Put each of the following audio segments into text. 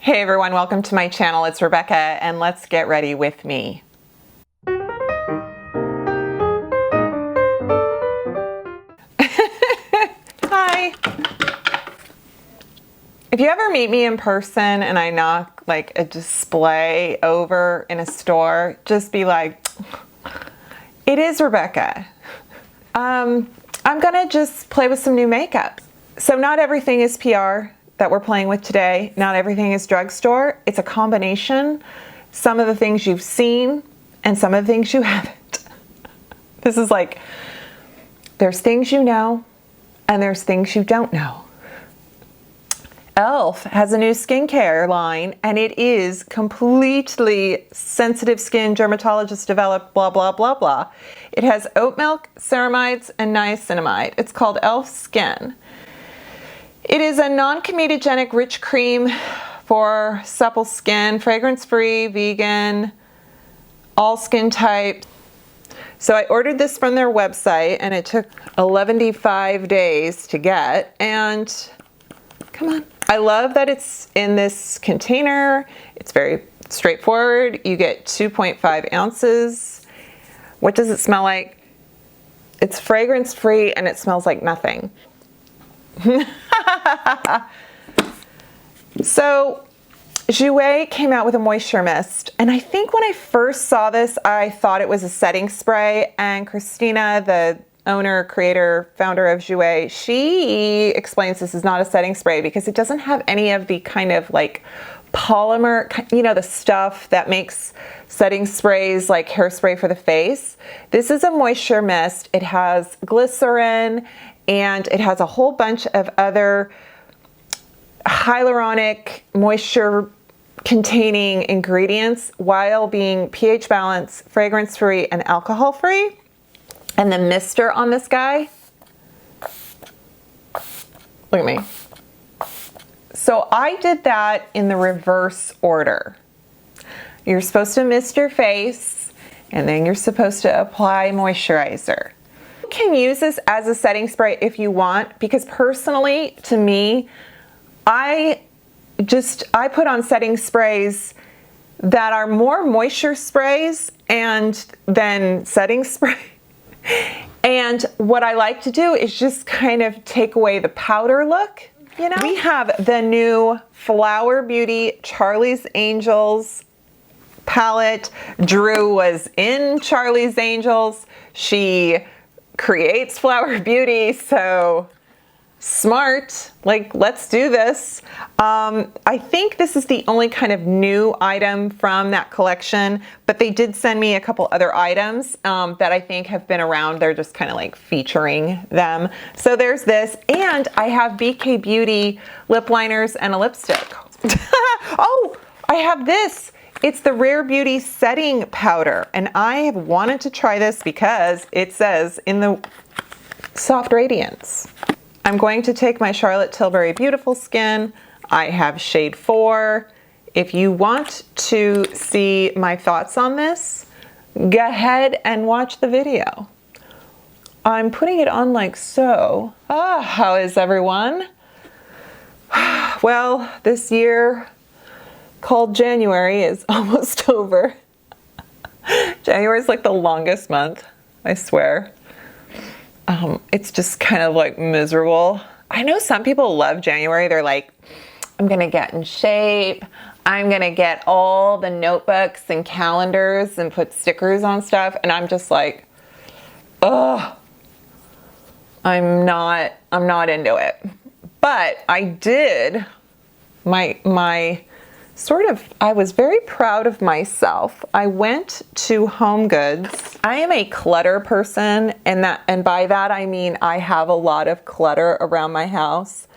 Hey everyone, welcome to my channel. It's Rebecca and let's get ready with me. Hi. If you ever meet me in person and I knock like a display over in a store, just be like, it is Rebecca. I'm gonna just play with some new makeup. So not everything is PR that we're playing with today. Not everything is drugstore. It's a combination. Some of the things you've seen and some of the things you haven't. This is like, there's things you know and there's things you don't know. e.l.f. has a new skincare line and it is completely sensitive skin, dermatologist developed, blah, blah, blah, blah. It has oat milk, ceramides, and niacinamide. It's called e.l.f. Skin. It is a non-comedogenic rich cream for supple skin, fragrance-free, vegan, all skin types. So I ordered this from their website and it took 11-5 days to get, and come on. I love that it's in this container. It's very straightforward. You get 2.5 ounces. What does it smell like? It's fragrance-free and it smells like nothing. So Jouer came out with a moisture mist, and I think when I first saw this I thought it was a setting spray, and Christina, the owner, creator, founder of Jouer, she explains this is not a setting spray because it doesn't have any of the kind of like polymer, you know, the stuff that makes setting sprays like hairspray for the face. This is a moisture mist. It has glycerin and it has a whole bunch of other hyaluronic moisture containing ingredients while being pH balanced, fragrance free, and alcohol free. And the mister on this guy, look at me. So I did that in the reverse order. You're supposed to mist your face and then you're supposed to apply moisturizer. You can use this as a setting spray if you want, because personally, to me, I put on setting sprays that are more moisture sprays and then setting spray. And what I like to do is just kind of take away the powder look, you know? We have the new FlowerBeauty Charlie's Angels palette. Drew was in Charlie's Angels. She creates FlowerBeauty, so smart, like, let's do this. I think this is the only kind of new item from that collection, but they did send me a couple other items that I think have been around. They're just kind of like featuring them. So there's this, and I have BK Beauty lip liners and a lipstick. Oh, I have this. It's the Rare Beauty setting powder, and I have wanted to try this because it says in the soft radiance. I'm going to take my Charlotte Tilbury Beautiful Skin. I have shade 4. If you want to see my thoughts on this, go ahead and watch the video. I'm putting it on like so. How is everyone? Well, this year called January is almost over. January is like the longest month, I swear. It's just kind of like miserable. I know some people love January. They're like, I'm gonna get in shape. I'm gonna get all the notebooks and calendars and put stickers on stuff. And I'm just like, ugh, I'm not into it. But I did, I was very proud of myself. I went to Home Goods. I am a clutter person, and by that I mean I have a lot of clutter around my house.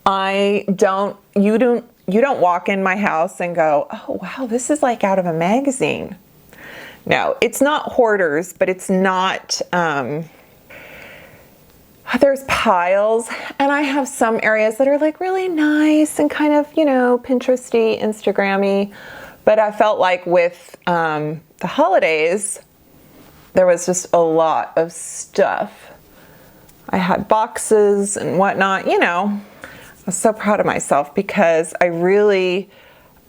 You don't walk in my house and go, oh wow, this is like out of a magazine. No, it's not hoarders, but it's not, there's piles, and I have some areas that are like really nice and kind of, you know, Pinteresty, Instagrammy, but I felt like with the holidays, there was just a lot of stuff. I had boxes and whatnot, you know. I was so proud of myself because I really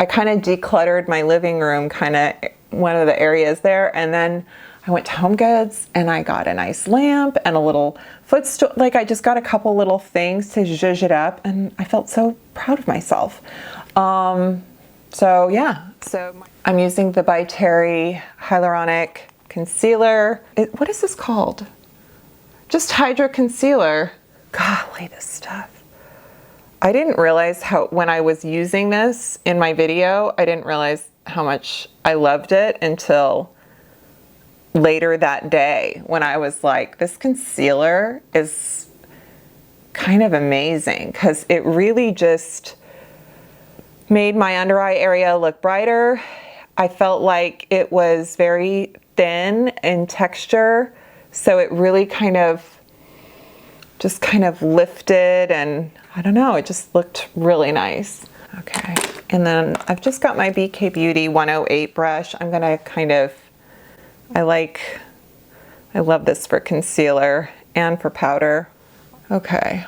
I kind of decluttered my living room, kind of one of the areas there. And then I went to Home Goods and I got a nice lamp and a little footstool. Like I just got a couple little things to zhuzh it up, and I felt so proud of myself. So yeah, so I'm using the By Terry Hyaluronic Concealer. What is this called? Just Hydro Concealer. Golly, this stuff. I didn't realize when I was using this in my video, I didn't realize how much I loved it until later that day when I was like, this concealer is kind of amazing, because it really just made my under eye area look brighter. I felt like it was very thin in texture, so it really kind of lifted, and I don't know, it just looked really nice. Okay, and then I've just got my BK Beauty 108 brush. I'm gonna I love this for concealer and for powder. Okay,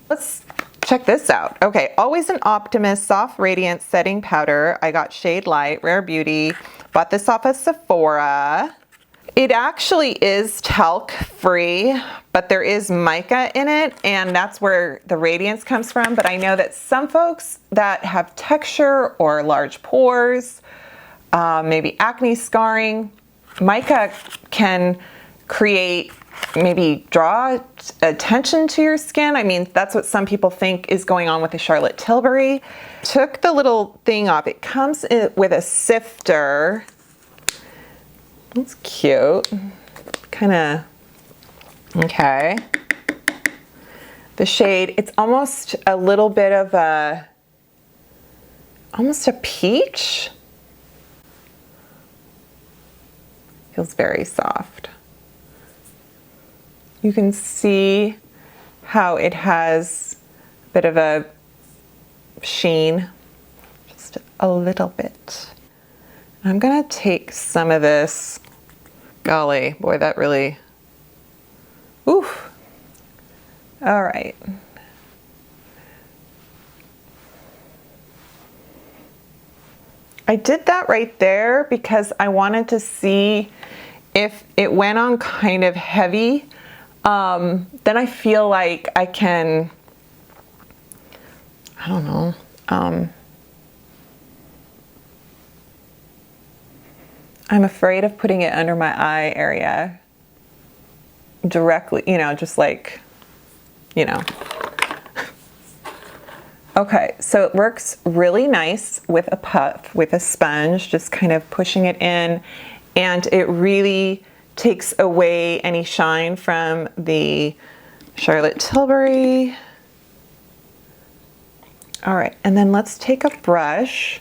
let's check this out. Okay, Always an Optimist Soft Radiance Setting Powder. I got Shade Light, Rare Beauty. Bought this off of Sephora. It actually is talc free, but there is mica in it, and that's where the radiance comes from. But I know that some folks that have texture or large pores, maybe acne scarring, mica can maybe draw attention to your skin. I mean, that's what some people think is going on with the Charlotte Tilbury. Took the little thing off. It comes with a sifter. It's cute. Kind of, okay. The shade, it's almost a little bit of almost a peach. Feels very soft. You can see how it has a bit of a sheen, just a little bit. I'm gonna take some of this. Golly, boy, that really, oof. All right. I did that right there because I wanted to see if it went on kind of heavy. Then I feel like I can, I don't know, I'm afraid of putting it under my eye area directly, you know, just like, you know. Okay, so it works really nice with a puff, with a sponge, just kind of pushing it in, and it really takes away any shine from the Charlotte Tilbury. All right, and then let's take a brush.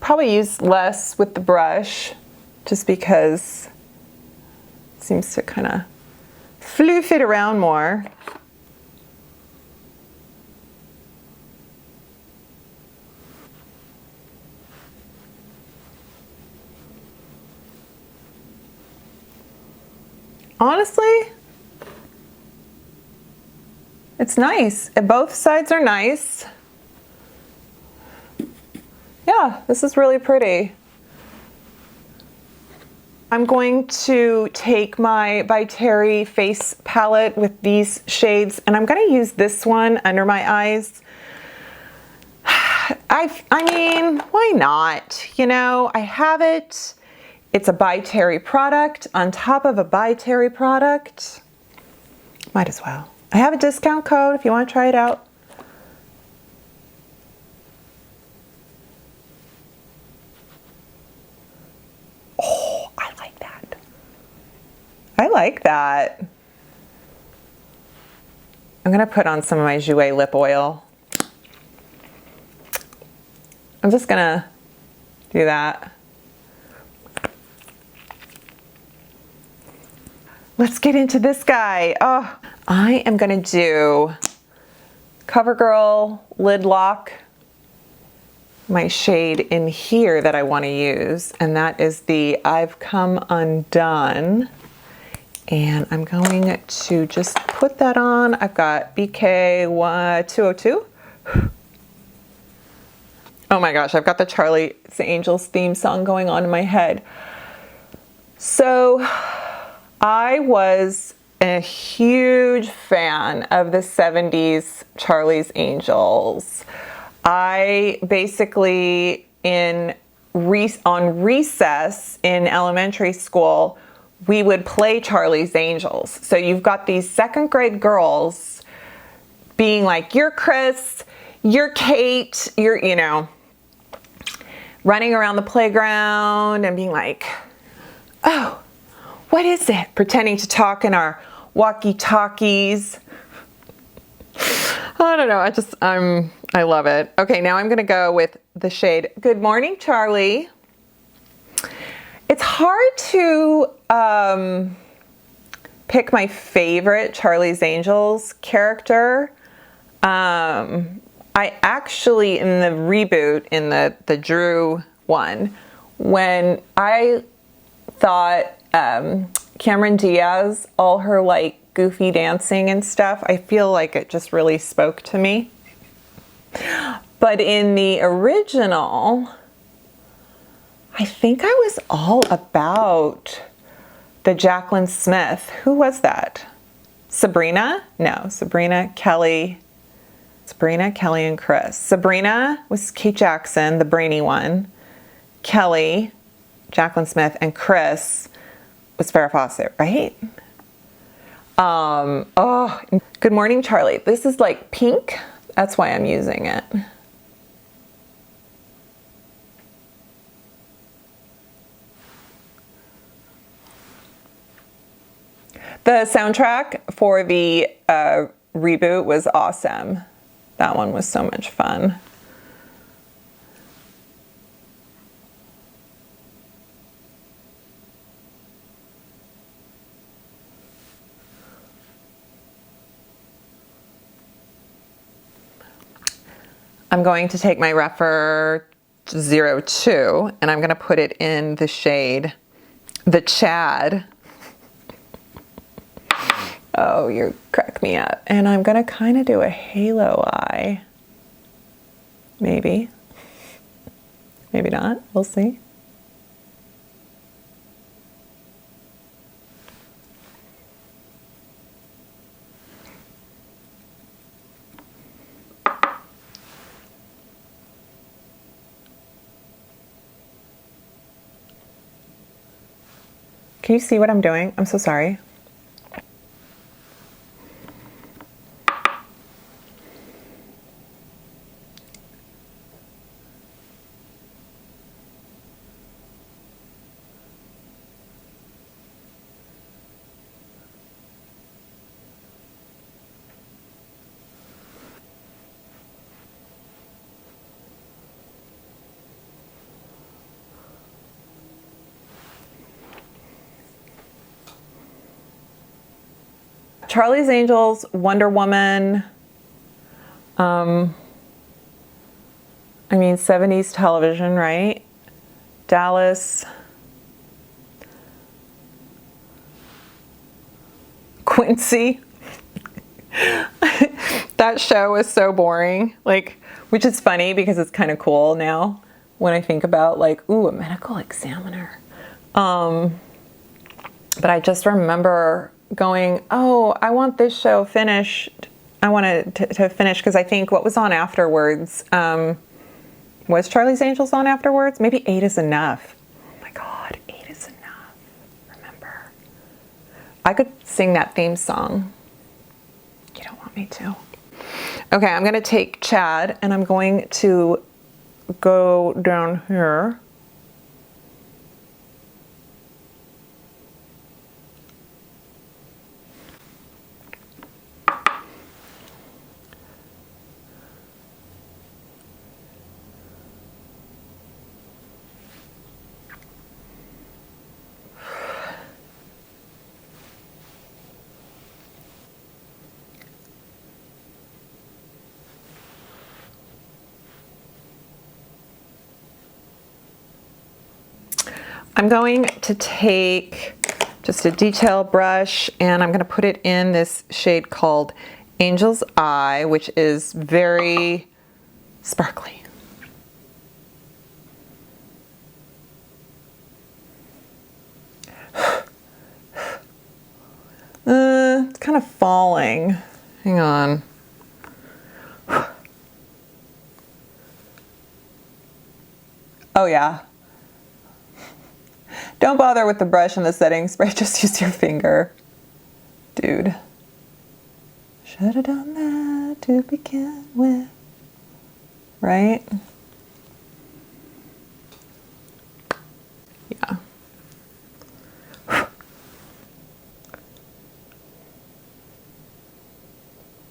Probably use less with the brush just because it seems to kind of floof it around more. Honestly, it's nice. Both sides are nice. Yeah, this is really pretty. I'm going to take my By Terry face palette with these shades, and I'm going to use this one under my eyes. I mean, why not? You know, I have it. It's a By Terry product on top of a By Terry product. Might as well. I have a discount code if you want to try it out. Oh, I like that. I like that. I'm going to put on some of my Jouer lip oil. I'm just going to do that. Let's get into this guy. Oh, I am going to do CoverGirl Lid Lock my shade in here that I want to use, and that is the I've Come Undone. And I'm going to just put that on. I've got BK 202. Oh my gosh, I've got the Charlie's Angels theme song going on in my head. So I was a huge fan of the 70s Charlie's Angels. I basically, on recess in elementary school, we would play Charlie's Angels. So you've got these second grade girls being like, you're Chris, you're Kate, you're, you know, running around the playground and being like, oh, what is it? Pretending to talk in our walkie-talkies. I don't know, I love it. Okay, now I'm gonna go with the shade Good Morning, Charlie. It's hard to pick my favorite Charlie's Angels character. I actually, in the reboot, in the Drew one, when I thought Cameron Diaz, all her like goofy dancing and stuff, I feel like it just really spoke to me. But in the original, I think I was all about the Jaclyn Smith. Who was that? Sabrina? No, Sabrina, Kelly, and Chris. Sabrina was Kate Jackson, the brainy one. Kelly, Jaclyn Smith, and Chris was Farrah Fawcett, right? Oh, Good Morning, Charlie. This is like pink. That's why I'm using it. The soundtrack for the reboot was awesome. That one was so much fun. I'm going to take my Rephr 02 and I'm going to put it in the shade, the Chad. Oh, you crack me up. And I'm going to kind of do a halo eye. Maybe. Maybe not. We'll see. Can you see what I'm doing? I'm so sorry. Charlie's Angels, Wonder Woman, I mean 70s television, right? Dallas, Quincy. That show was so boring, like, which is funny because it's kind of cool now when I think about like, ooh, a medical examiner. But I just remember going, oh, I want this show finished. I wanted to finish because I think what was on afterwards, was Charlie's Angels on afterwards? Maybe 8 is Enough. Oh my God, 8 is Enough. Remember. I could sing that theme song. You don't want me to. Okay, I'm gonna take Chad and I'm going to go down here. I'm going to take just a detail brush and I'm going to put it in this shade called Angel's Eye, which is very sparkly. It's kind of falling. Hang on. Oh yeah. Don't bother with the brush and the setting spray, just use your finger. Dude. Should have done that to begin with. Right? Yeah.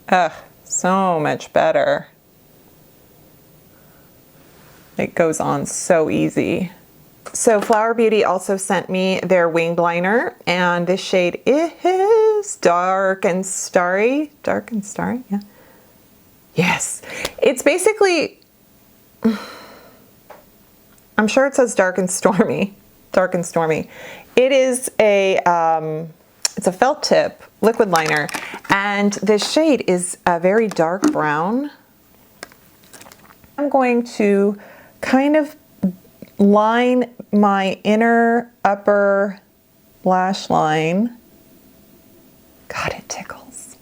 Ugh, so much better. It goes on so easy. So Flower Beauty also sent me their winged liner, and this shade is Dark and Starry. Dark and Starry, yeah. Yes. It's basically, I'm sure it says Dark and Stormy. Dark and Stormy. It is a, it's a felt tip liquid liner, and this shade is a very dark brown. I'm going to kind of line my inner upper lash line. God, it tickles.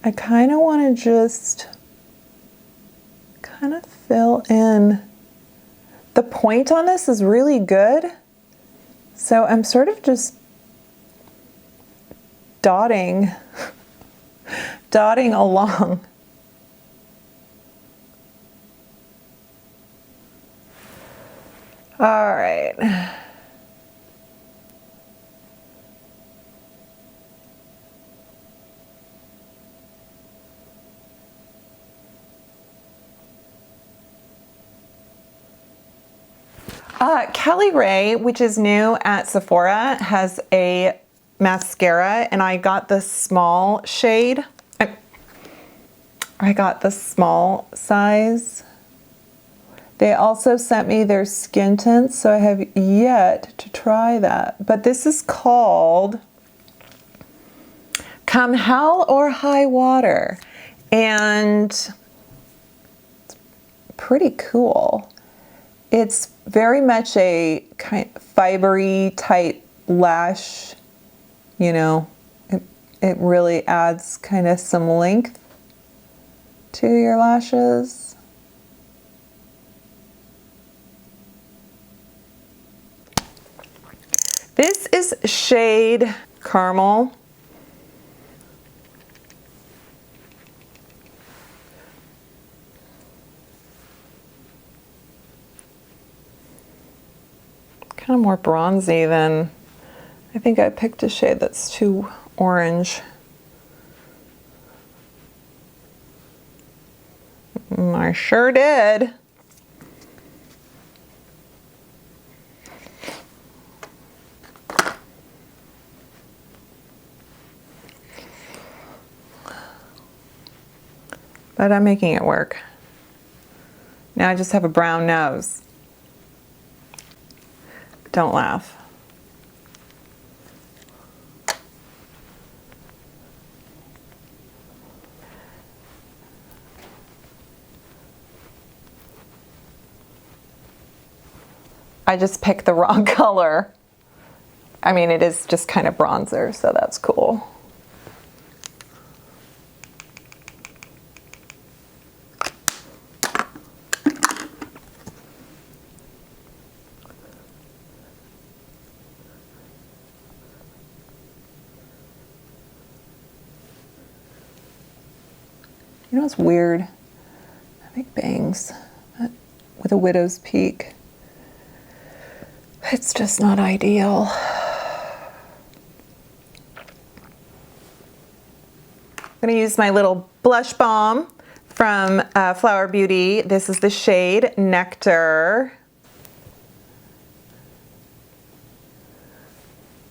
I kind of want to just kind of fill in. The point on this is really good, so I'm sort of just dotting along. All right. Kelly Ray, which is new at Sephora, has a mascara, and I got the small shade. I got the small size. They also sent me their skin tints, so I have yet to try that. But this is called Come Hell or High Water, and it's pretty cool. It's very much a kind of fibery type lash, you know, it really adds kind of some length to your lashes. This is shade Caramel. Kind of more bronzy than, I think I picked a shade that's too orange. I sure did. But I'm making it work. Now I just have a brown nose. Don't laugh. I just picked the wrong color. I mean, it is just kind of bronzer, so that's cool. You know what's weird? I make bangs with a widow's peak. It's just not ideal. I'm gonna use my little blush balm from Flower Beauty. This is the shade Nectar.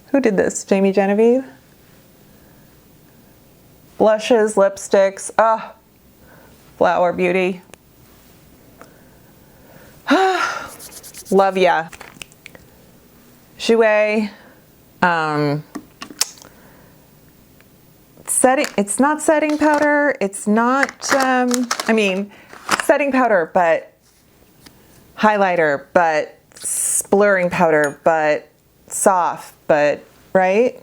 Who did this? Jamie Genevieve? Blushes, lipsticks. Ah, Flower Beauty. Love ya. Jouer. It's not setting powder. It's not, I mean, setting powder, but highlighter, but blurring powder, but soft, but, right?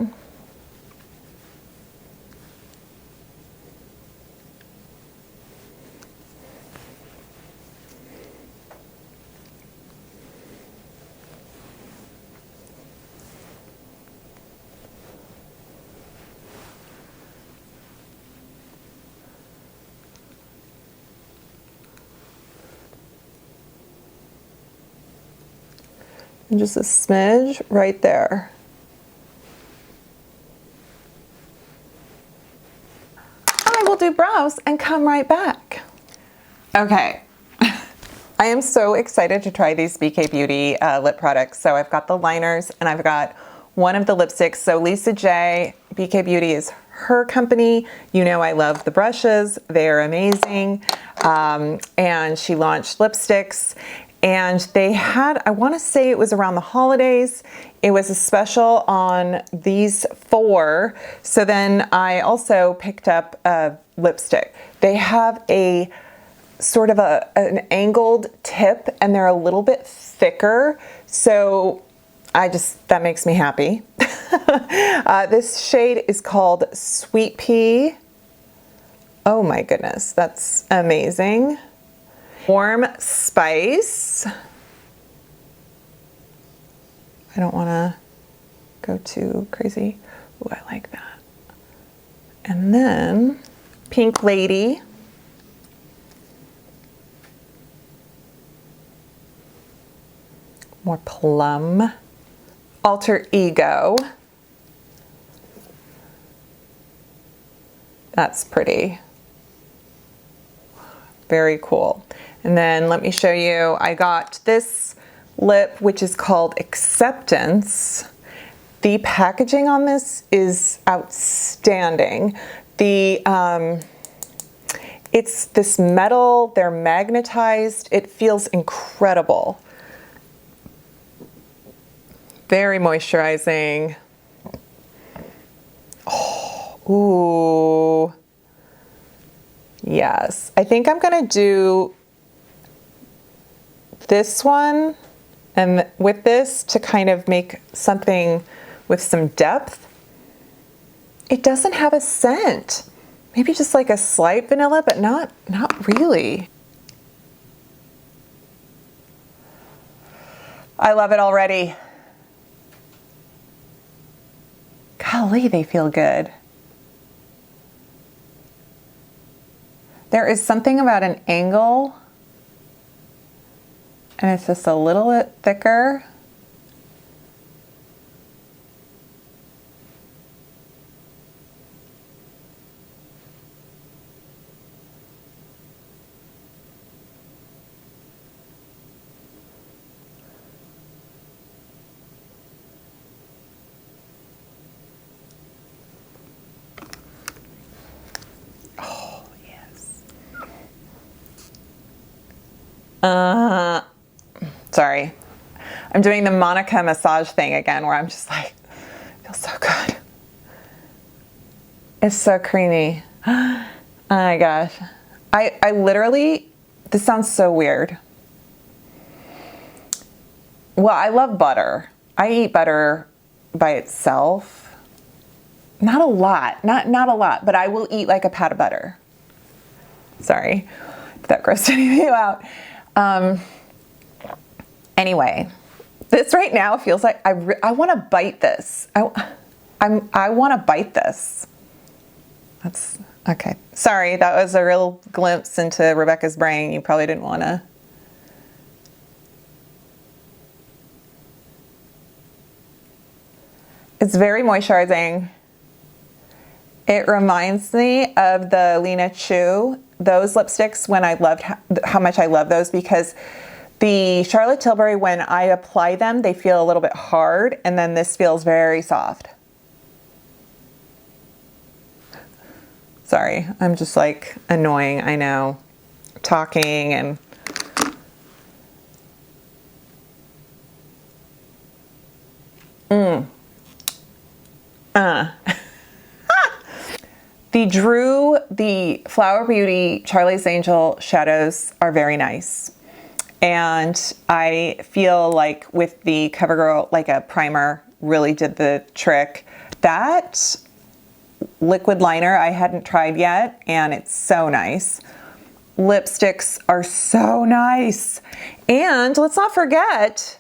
And just a smidge right there. I will do brows and come right back. Okay. I am so excited to try these BK Beauty lip products. So I've got the liners and I've got one of the lipsticks. So Lisa J, BK Beauty is her company. You know I love the brushes. They are amazing. And she launched lipsticks. And they had, I want to say it was around the holidays, it was a special on these 4. So then I also picked up a lipstick. They have a sort of an angled tip and they're a little bit thicker. So that makes me happy. This shade is called Sweet Pea. Oh my goodness, that's amazing. Warm Spice. I don't want to go too crazy. Ooh, I like that. And then Pink Lady. More Plum. Alter Ego. That's pretty. Very cool. And then let me show you, I got this lip, which is called Acceptance. The packaging on this is outstanding. It's this metal, they're magnetized. It feels incredible. Very moisturizing. Oh, ooh. Yes, I think I'm gonna do this one and with this to kind of make something with some depth. It doesn't have a scent. Maybe just like a slight vanilla, but not really. I love it already. Golly, they feel good. There is something about an angle, and it's just a little bit thicker. Sorry. I'm doing the Monica massage thing again where I'm just like, it feels so good. It's so creamy. Oh my gosh. I literally, this sounds so weird. Well, I love butter. I eat butter by itself. Not a lot, not a lot, but I will eat like a pat of butter. Sorry if that grossed any of you out. Anyway, this right now feels like I want to bite this. I want to bite this. That's okay. Sorry, that was a real glimpse into Rebecca's brain. You probably didn't want to. It's very moisturizing. It reminds me of the Lena Chu those lipsticks when I loved how much I love those, because the Charlotte Tilbury, when I apply them, they feel a little bit hard, and then this feels very soft. Sorry, I'm just like annoying, I know, talking and The Flower Beauty Charlie's Angel shadows are very nice. And I feel like with the CoverGirl, like a primer really did the trick. That liquid liner I hadn't tried yet, and it's so nice. Lipsticks are so nice. And let's not forget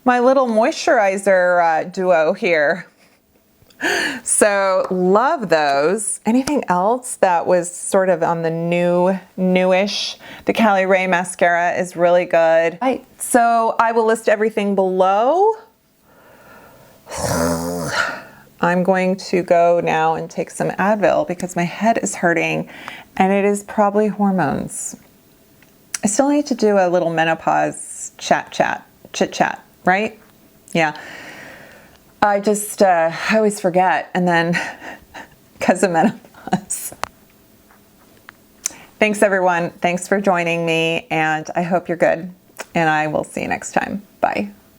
my little moisturizer duo here. So love those. Anything else that was sort of on the newish? The Cali Ray mascara is really good. Right. So I will list everything below. I'm going to go now and take some Advil because my head is hurting, and it is probably hormones. I still need to do a little menopause chit chat, right? Yeah. I just, I always forget, and then because of menopause. Thanks everyone. Thanks for joining me, and I hope you're good, and I will see you next time. Bye.